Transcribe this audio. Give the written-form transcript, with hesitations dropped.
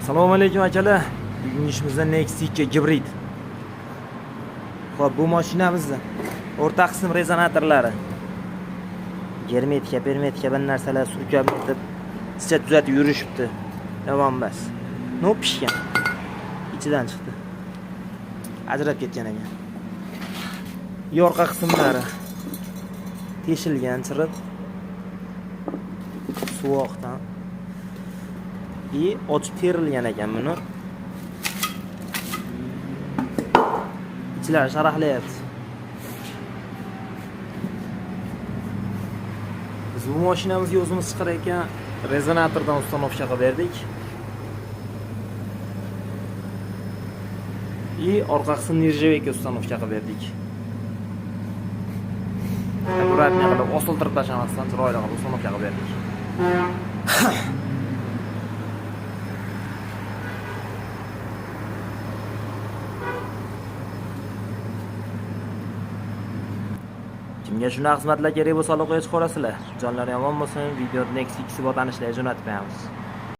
Assalomu alaykum akalar. Bugungi ishimizda Nexia gibrid. Xo'p, bu mashinamizda o'rta qism rezonatorlari, germetika, permetika bir narsalar surkab etib, ichida tuzatib yurishibdi. Yomon emas. No pishgan. Ichidan chiqdi. Ajrab ketgan ekan. Orqa qismlari teshilgan, chirib suvoqdan ochib terilgan ekan buni. Ichlari sharaqlayapti. Biz bu mashinamizga o'zimiz chiqar ekan rezonatordan ustanovka qilib berdik. Orqa qismni nirjavekka ustanovka qilib berdik. Akkuratni qilib osiltirib tashlamasdan chiroyli qilib ustanovka qilib berdik. Kimga shunday xizmatlar kerak bo'lsa aloqaga chiqarasizlar. Jonlari yomon bo'lsin, videoni Nexia 2 bor tanishlarga jo'natib qo'yamiz.